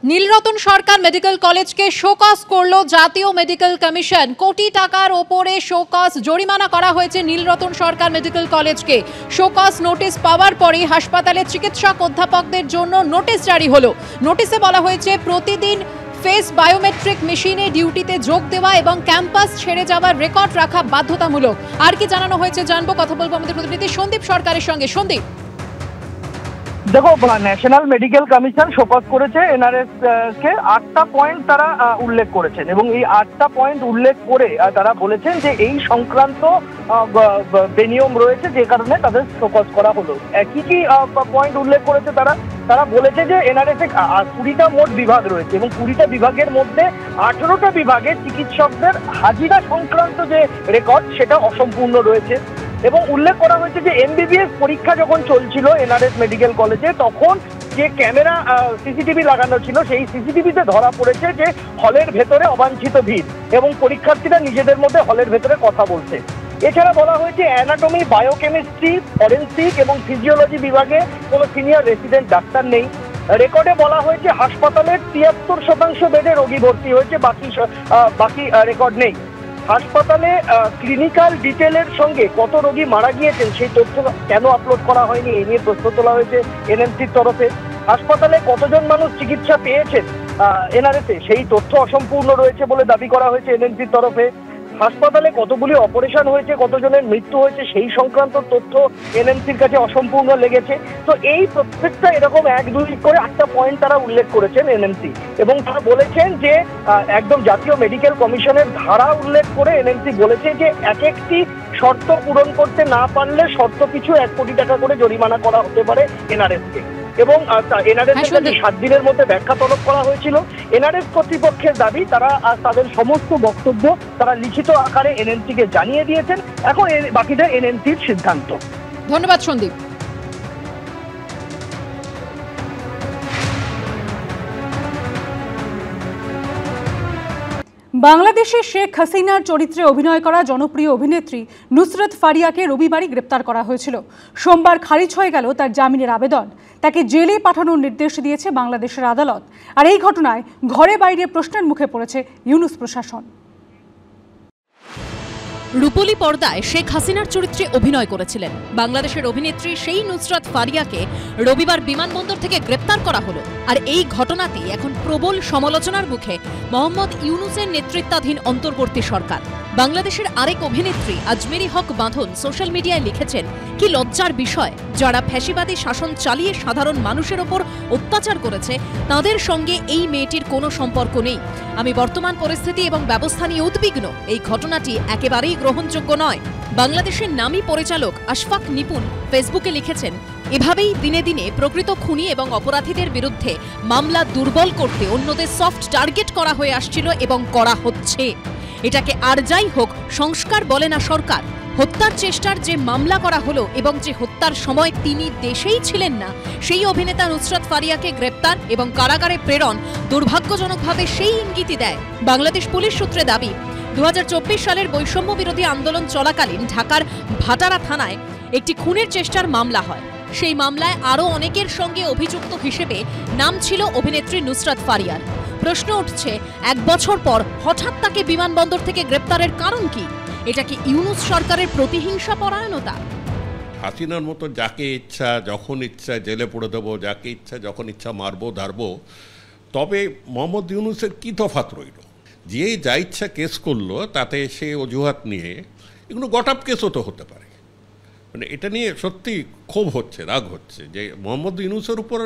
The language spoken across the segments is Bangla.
নীলরতন সরকার মেডিকেল কলেজকে শোকজ করল জাতীয় মেডিকেল কমিশন। কোটি টাকার ওপরে শোকজ জরিমানা করা হয়েছে নীলরতন সরকার মেডিকেল কলেজকে। শোকজ নোটিশ পাওয়ার পরেই হাসপাতালের চিকিৎসক অধ্যাপকদের জন্য নোটিশ জারি হলো। নোটিশে বলা হয়েছে প্রতিদিন ফেস বায়োমেট্রিক মেশিনে ডিউটিতে যোগ দেওয়া এবং ক্যাম্পাস ছেড়ে যাওয়ার রেকর্ড রাখা বাধ্যতামূলক। আর কি জানানো হয়েছে জানবো, কথা বলবো আমাদের প্রতিনিধি সন্দীপ সরকারের সঙ্গে। সন্দীপ, দেখো, ন্যাশনাল মেডিকেল কমিশন শোকজ করেছে এনআরএস কে 8টা পয়েন্ট তারা উল্লেখ করেছেন এবং এই 8টা পয়েন্ট উল্লেখ করে তারা বলেছেন যে এই সংক্রান্ত বেনিয়ম রয়েছে, যে কারণে তাদের শোকজ করা হলো। কি কি পয়েন্ট উল্লেখ করেছে তারা বলেছে যে এনআরএস এ 20টা মোট বিভাগ রয়েছে এবং 20টা বিভাগের মধ্যে 18টা বিভাগে চিকিৎসকদের হাজিরা সংক্রান্ত যে রেকর্ড সেটা অসম্পূর্ণ রয়েছে। এবং উল্লেখ করা হয়েছে যে এমবিবিএস পরীক্ষা যখন চলছিল এনআরএস মেডিকেল কলেজে, তখন যে ক্যামেরা সিসিটিভি লাগানো ছিল সেই সিসিটিভিতে ধরা পড়েছে যে হলের ভেতরে অবাঞ্ছিত ভিড় এবং পরীক্ষার্থীরা নিজেদের মধ্যে হলের ভেতরে কথা বলছে। এছাড়া বলা হয়েছে অ্যানাটমি, বায়োকেমিস্ট্রি, ফরেনসিক এবং ফিজিওলজি বিভাগে কোনো সিনিয়র রেসিডেন্ট ডাক্তার নেই। রেকর্ডে বলা হয়েছে হাসপাতালের 73% বেডে রোগী ভর্তি হয়েছে, বাকি রেকর্ড নেই। হাসপাতালে ক্লিনিক্যাল ডিটেলের সঙ্গে কত রোগী মারা গিয়েছেন সেই তথ্য কেন আপলোড করা হয়নি, এই নিয়ে প্রশ্ন তোলা হয়েছে এনএমসির তরফে। হাসপাতালে কতজন মানুষ চিকিৎসা পেয়েছেন এনআরএসে সেই তথ্য অসম্পূর্ণ রয়েছে বলে দাবি করা হয়েছে এনএমসির তরফে। হাসপাতালে কতগুলি অপারেশন হয়েছে, কতজনের মৃত্যু হয়েছে সেই সংক্রান্ত তথ্য এনএমসির কাছে অসম্পূর্ণ লেগেছে। তো এই প্রত্যেকটা এরকম 1-2 করে 8টা পয়েন্ট তারা উল্লেখ করেছেন এনএমসি এবং তারা বলেছেন যে একদম জাতীয় মেডিকেল কমিশনের ধারা উল্লেখ করে এনএমসি বলেছে যে এক একটি শর্ত পূরণ করতে না পারলে শর্ত পিছু 1 কোটি টাকা করে জরিমানা করা হতে পারে এনআরএসকে। এবং এনআরএস এর কাছে 7 দিনের মধ্যে ব্যাখ্যা তলব করা হয়েছিল। এনআরএস কর্তৃপক্ষের দাবি তারা তাদের সমস্ত বক্তব্য তারা লিখিত আকারে এনএমসি কে জানিয়ে দিয়েছেন। এখন বাকিটা এনএমসির সিদ্ধান্ত। ধন্যবাদ সন্দীপ। বাংলাদেশে শেখ হাসিনার চরিত্রে অভিনয় করা জনপ্রিয় অভিনেত্রী নুসরাত ফারিয়াকে রবিবারই গ্রেপ্তার করা হয়েছিল। সোমবার খারিজ হয়ে গেল তার জামিনের আবেদন। তাকে জেলে পাঠানোর নির্দেশ দিয়েছে বাংলাদেশের আদালত। আর এই ঘটনায় ঘরে বাইরে প্রশ্নের মুখে পড়েছে ইউনূস প্রশাসন। রূপলী পর্দায় শেখ হাসিনার চরিত্রে অভিনয় করেছিলেন বাংলাদেশের অভিনেত্রী সেই নুসরাত ফারিয়াকে রবিবার বিমানবন্দর থেকে গ্রেপ্তার করা হলো। আর এই ঘটনাতেই এখন প্রবল সমালোচনার মুখে মোহাম্মদ ইউনূসের নেতৃত্বাধীন অন্তর্বর্তী সরকার। বাংলাদেশের আরেক অভিনেত্রী আজমেরি হক বাঁধন সোশ্যাল মিডিয়ায় লিখেছেন, কি লজ্জার বিষয়, যারা ফ্যাসিবাদী শাসন চালিয়ে সাধারণ মানুষের ওপর অত্যাচার করেছে তাদের সঙ্গে এই মেয়েটির কোনো সম্পর্ক নেই। আমি বর্তমান পরিস্থিতি এবং ব্যবস্থা নিয়ে উদ্বিগ্ন। এই ঘটনাটি একেবারেই গ্রহণযোগ্য নয়। বাংলাদেশের নামী পরিচালক আশফাক নিপুণ ফেসবুকে লিখেছেন, এভাবেই দিনে দিনে প্রকৃত খুনি এবং অপরাধীদের বিরুদ্ধে মামলা দুর্বল করতে অন্যদের সফট টার্গেট করা হয়ে আসছিল এবং করা হচ্ছে। এটাকে আর যাই হোক সংস্কার বলে না সরকার। হত্যার চেষ্টার যে মামলা করা হলো এবং যে হত্যার সময় তিনি দেশেই ছিলেন না সেই অভিনেতা নুসরাত ফারিয়াকে গ্রেপ্তার এবং কারাগারে প্রেরণ দুর্ভাগ্যজনকভাবে সেই ইঙ্গিতই দেয়। বাংলাদেশ পুলিশ সূত্রে দাবি, 2024 সালের বৈষম্য বিরোধী আন্দোলন চলাকালীন ঢাকার ভাটারা থানায় একটি খুনের চেষ্টার মামলা হয়। সেই মামলায় আরও অনেকের সঙ্গে অভিযুক্ত হিসেবে নাম ছিল অভিনেত্রী নুসরাত ফারিয়ার। প্রশ্ন উঠছে, 1 বছর পর হঠাৎ তাকে বিমানবন্দর থেকে গ্রেপ্তারের কারণ কি? এটা কি ইউনূস সরকারের প্রতিহিংসা পরায়ণতা? হাসিনার মতো যাকে ইচ্ছা যখন ইচ্ছা জেলে পড়ে দেবো, যাকে ইচ্ছা যখন ইচ্ছা মারবো ধারবো। তবে মোহাম্মদ ইউনূসের কী তফাৎ রইল? যে যা ইচ্ছা কেস করলো তাতে সে অজুহাত নিয়ে এগুলো গটাপ কেসও তো হতে পারে। মানে এটা নিয়ে সত্যি ক্ষোভ হচ্ছে, রাগ হচ্ছে যে মোহাম্মদ ইউনূসের উপর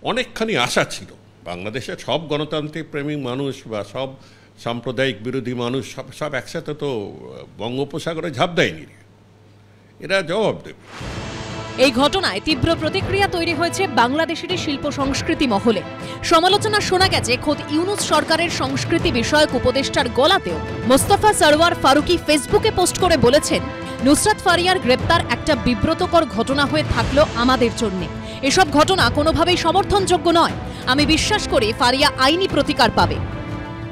অনেকখানি আশা ছিল। বাংলাদেশের সব গণতান্ত্রিক প্রেমিক মানুষ বা সব সাম্প্রদায়িক বিরোধী মানুষ সব একসাথে তো বঙ্গোপসাগরে ঝাঁপ দেয়নি, এরা জবাব দেবে। এই ঘটনায় তীব্র প্রতিক্রিয়া তৈরি হয়েছে বাংলাদেশের শিল্প সংস্কৃতি মহলে। সমালোচনা শোনা গেছে খোদ ইউনূস সরকারের সংস্কৃতি বিষয়ক উপদেষ্টার গলাতেও। মোস্তফা সরওয়ার ফারুকি ফেসবুকে পোস্ট করে বলেছেন, নুসরাত ফারিয়ার গ্রেপ্তার একটা বিব্রতকর ঘটনা হয়ে থাকলো আমাদের জন্য। এসব ঘটনা কোনোভাবেই সমর্থনযোগ্য নয়। আমি বিশ্বাস করি ফারিয়া আইনি প্রতিকার পাবে।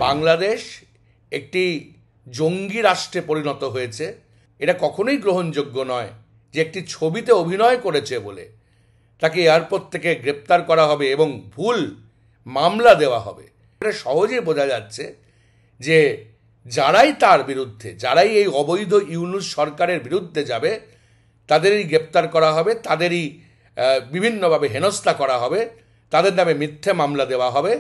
বাংলাদেশ একটি জঙ্গি রাষ্ট্রে পরিণত হয়েছে। এটা কখনোই গ্রহণযোগ্য নয় যে একটি ছবিতে অভিনয় করেছে বলে তাকে এয়ারপোর্ট থেকে গ্রেপ্তার করা হবে এবং ভুল মামলা দেওয়া হবে। এটা সহজেই বোঝা যাচ্ছে যে যারাই তার বিরুদ্ধে, যারাই এই অবৈধ ইউনূস সরকারের বিরুদ্ধে যাবে তাদেরই গ্রেপ্তার করা হবে, তাদেরই বিভিন্নভাবে হেনস্থা করা হবে, তাদের নামে মিথ্যে মামলা দেওয়া হবে।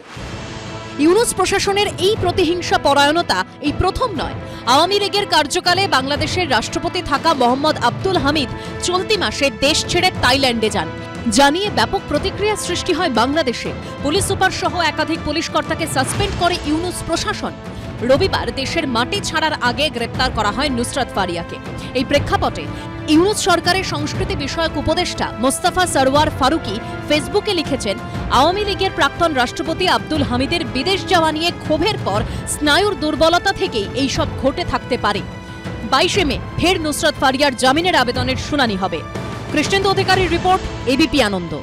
ইউনূস প্রশাসনের এই প্রতিহিংসা পরায়ণতা এই প্রথম নয়। আওয়ামী লীগের কার্যকালে বাংলাদেশের রাষ্ট্রপতি থাকা মোহাম্মদ আব্দুল হামিদ চলতি মাসে দেশ ছেড়ে থাইল্যান্ডে যান। জানিয়ে ব্যাপক প্রতিক্রিয়া সৃষ্টি হয় বাংলাদেশে। পুলিশ সুপার সহ একাধিক পুলিশ কর্তাকে সাসপেন্ড করে ইউনূস প্রশাসন। রবিবার দেশের মাটি ছাড়ার আগে গ্রেপ্তার করা হয় নুসরাত ফারিয়াকে। এই প্রেক্ষাপটে ইউনূস সরকারের সংস্কৃতি বিষয়ক উপদেষ্টা মোস্তফা সরওয়ার ফারুকি ফেসবুকে লিখেছেন, আওয়ামী লীগের প্রাক্তন রাষ্ট্রপতি আব্দুল হামিদের বিদেশ যাওয়া নিয়ে ক্ষোভের পর স্নায়ুর দুর্বলতা থেকেই এইসব ঘটে থাকতে পারে। 22 মে ফের নুসরাত ফারিয়ার জামিনের আবেদনের শুনানি হবে। কৃষ্ণেন্দু অধিকারীর রিপোর্ট, এবিপি আনন্দ।